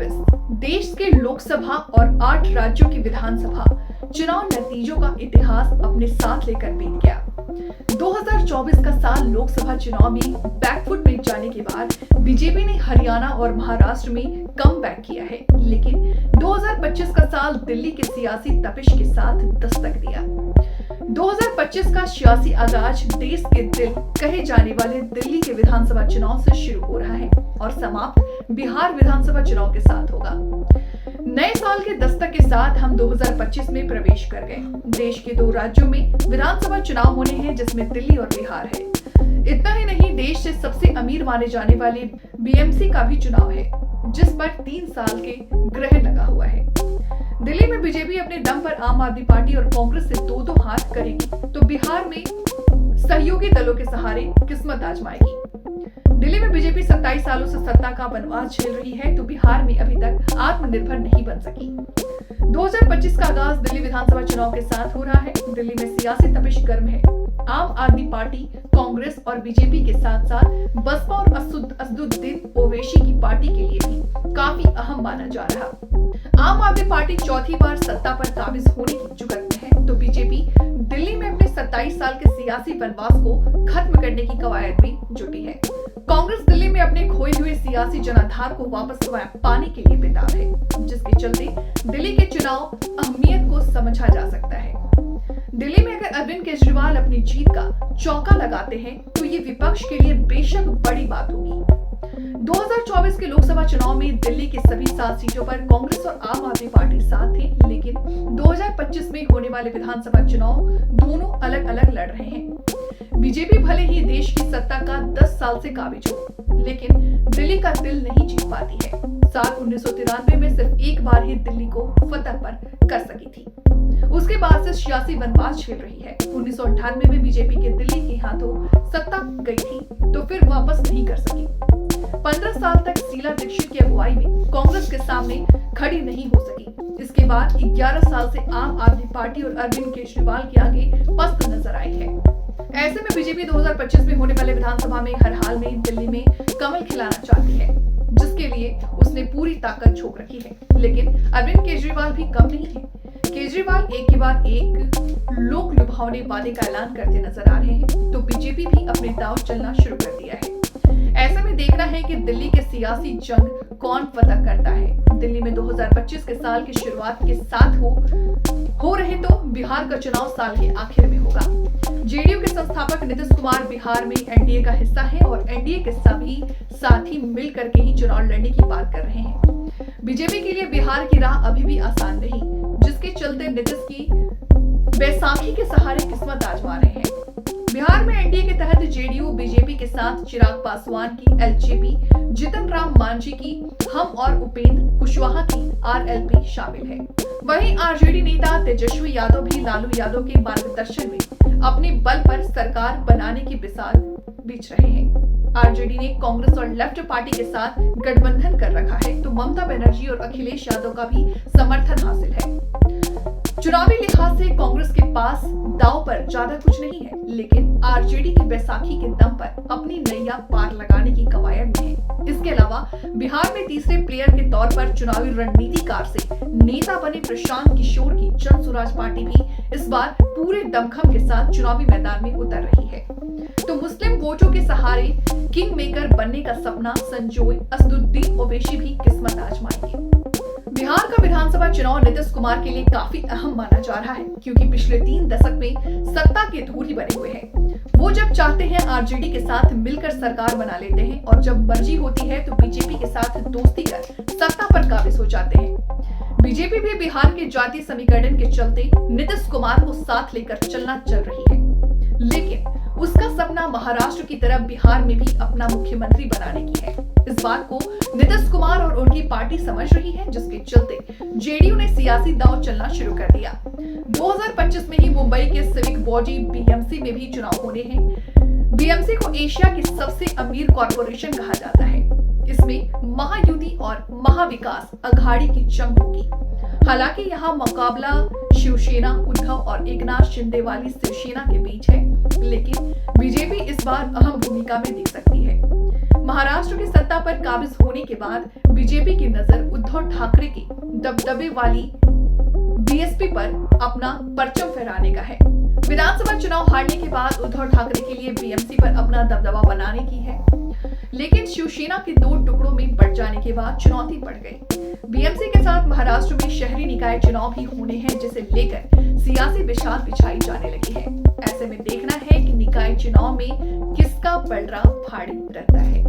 2024 देश के लोकसभा और 8 राज्यों की विधानसभा चुनाव नतीजों का इतिहास अपने साथ लेकर बीत गया। 2024 का साल लोकसभा चुनाव में बैकफुट में जाने के बाद बीजेपी ने हरियाणा और महाराष्ट्र में कमबैक किया है, लेकिन 2025 का साल दिल्ली के सियासी तपिश के साथ दस्तक दिया। 2025 का सियासी आगाज देश के दिल कहे जाने वाले दिल्ली के विधानसभा चुनाव से शुरू हो रहा है और समाप्त बिहार विधानसभा चुनाव के साथ होगा। नए साल के दस्तक के साथ हम 2025 में प्रवेश कर गए। देश के 2 राज्यों में विधानसभा चुनाव होने हैं, जिसमें दिल्ली और बिहार है। इतना ही नहीं, देश से सबसे अमीर माने जाने वाले बीएमसी का भी चुनाव है, जिस पर 3 साल के ग्रहण लगा हुआ है। दिल्ली में बीजेपी अपने दम पर आम आदमी पार्टी और कांग्रेस से 2-2 हाथ करेगी, तो बिहार में सहयोगी दलों के सहारे किस्मत आजमाएगी। दिल्ली में बीजेपी 27 सालों से सत्ता का वनवास झेल रही है, तो बिहार में अभी तक आत्मनिर्भर नहीं बन सकी। 2025 का आगाज दिल्ली विधानसभा चुनाव के साथ हो रहा है। दिल्ली में सियासी तपिश गर्म है। आम आदमी पार्टी, कांग्रेस और बीजेपी के साथ साथ बसपा और असदुद्दीन ओवैसी की पार्टी के लिए भी काफी अहम माना जा रहा। आम आदमी पार्टी चौथी बार सत्ता पर काबिज होने की जुगत में है, तो बीजेपी दिल्ली में अपने 27 साल के सियासी वनवास को खत्म करने की कवायद में जुटी है। कांग्रेस दिल्ली में अपने खोए हुए सियासी जनाधार को वापस पाने के लिए बेताब है, जिसके चलते दिल्ली के चुनाव अहमियत को समझा जा सकता है। दिल्ली में अगर अरविंद केजरीवाल अपनी जीत का चौका लगाते हैं, तो ये विपक्ष के लिए बेशक बड़ी बात होगी। 2024 के लोकसभा चुनाव में दिल्ली की सभी 7 सीटों पर कांग्रेस और आम आदमी पार्टी साथ थे, लेकिन 2025 में होने वाले विधानसभा चुनाव दोनों अलग अलग लड़ रहे हैं। बीजेपी भले ही देश की सत्ता का 10 साल से काबिज हो, लेकिन दिल्ली का दिल नहीं जीत पाती है। साल 1993 में सिर्फ एक बार ही दिल्ली को फतह पर कर सकी थी। उसके बाद से सियासी वनवास झेल रही है। 1998 में बीजेपी के दिल्ली के हाथों सत्ता गई थी, तो फिर वापस नहीं कर सकी। 15 साल तक शीला दीक्षित की अगुवाई में कांग्रेस के सामने खड़ी नहीं हो सकी। इसके बाद 11 साल से आम आदमी पार्टी और अरविंद केजरीवाल के आगे पस्त नजर आई है। ऐसे में बीजेपी 2025 में होने वाले विधानसभा में हर हाल में दिल्ली में कमल खिलाना चाहती है, जिसके लिए उसने पूरी ताकत झोंक रखी है। लेकिन अरविंद केजरीवाल भी कम नहीं है। केजरीवाल एक के बाद एक लोक लुभावने वादे का ऐलान करते नजर आ रहे हैं, तो बीजेपी भी अपने दांव चलना शुरू कर दिया है। ऐसे में देखना है कि दिल्ली के सियासी जंग कौन फतह करता है। दिल्ली में 2025 के साल की शुरुआत के साथ हो रहे, तो बिहार का चुनाव साल के आखिर में होगा। जेडीयू के संस्थापक नीतीश कुमार बिहार में एनडीए का हिस्सा है और एनडीए के सभी साथी मिलकर के ही चुनाव लड़ने की बात कर रहे हैं। बीजेपी के लिए बिहार की राह अभी भी आसान नहीं, जिसके चलते नीतीश की बैसाखी के सहारे किस्मत आजमा रहे हैं। बिहार में एनडीए के तहत जेडीयू बीजेपी के साथ चिराग पासवान की एलजेपी, जीतन राम मांझी की हम और उपेंद्र कुशवाहा की आरएलपी शामिल है। वहीं आरजेडी नेता तेजस्वी यादव भी लालू यादव के मार्गदर्शन में अपने बल पर सरकार बनाने की बिसात बीच रहे हैं। आरजेडी ने कांग्रेस और लेफ्ट पार्टी के साथ गठबंधन कर रखा है, तो ममता बनर्जी और अखिलेश यादव का भी समर्थन हासिल है। चुनावी लिहाज से कांग्रेस के पास दांव पर ज्यादा कुछ नहीं है, लेकिन आरजेडी की बैसाखी के दम पर अपनी नैया पार लगाने की कवायद में है। इसके अलावा बिहार में तीसरे प्लेयर के तौर पर चुनावी रणनीतिकार से नेता बने प्रशांत किशोर की जन स्वराज पार्टी भी इस बार पूरे दमखम के साथ चुनावी मैदान में उतर रही है। तो मुस्लिम वोटों के सहारे किंग मेकर बनने का सपना संजोए असदुद्दीन ओवैसी भी किस्मत आजमाएंगे। बिहार का विधानसभा चुनाव नीतीश कुमार के लिए काफी अहम माना जा रहा है, क्योंकि पिछले 3 दशक में सत्ता के धूरी बने हुए हैं। वो जब चाहते हैं आरजेडी के साथ मिलकर सरकार बना लेते हैं, और जब मर्जी होती है तो बीजेपी के साथ दोस्ती कर सत्ता पर काबिज हो जाते हैं। बीजेपी भी बिहार के जातीय समीकरण के चलते नीतीश कुमार को साथ लेकर चल रही है, लेकिन उसका सपना महाराष्ट्र की तरह बिहार में भी अपना मुख्यमंत्री बनाने की है। इस बात को नीतीश कुमार और उनकी पार्टी समझ रही है, जिसके चलते जेडीयू ने सियासी दांव चलना शुरू कर दिया। 2025 में ही मुंबई के सिविक बॉडी बीएमसी में भी चुनाव होने हैं। बीएमसी को एशिया की सबसे अमीर कॉर्पोरेशन कहा जाता है। इसमें महायुति और महाविकास अघाड़ी की जंग होगी। हालांकि यहाँ मुकाबला शिवसेना, उद्धव और एकनाथ शिंदे वाली शिवसेना के बीच है, लेकिन बीजेपी इस बार अहम भूमिका में दिख सकती है। महाराष्ट्र की सत्ता पर काबिज होने के बाद बीजेपी की नजर उद्धव ठाकरे की दबदबे वाली बीएसपी पर अपना परचम फहराने का है। विधानसभा चुनाव हारने के बाद उद्धव ठाकरे के लिए बीएमसी पर अपना दबदबा बनाने की है, लेकिन शिवसेना के 2 टुकड़ों में बंट जाने के बाद चुनौती बढ़ गई। बीएमसी के साथ महाराष्ट्र में शहरी निकाय चुनाव भी होने हैं, जिसे लेकर सियासी बिछाल बिछाई जाने लगी है। ऐसे में देखना है कि निकाय चुनाव में किसका पलड़ा भारी रहता है।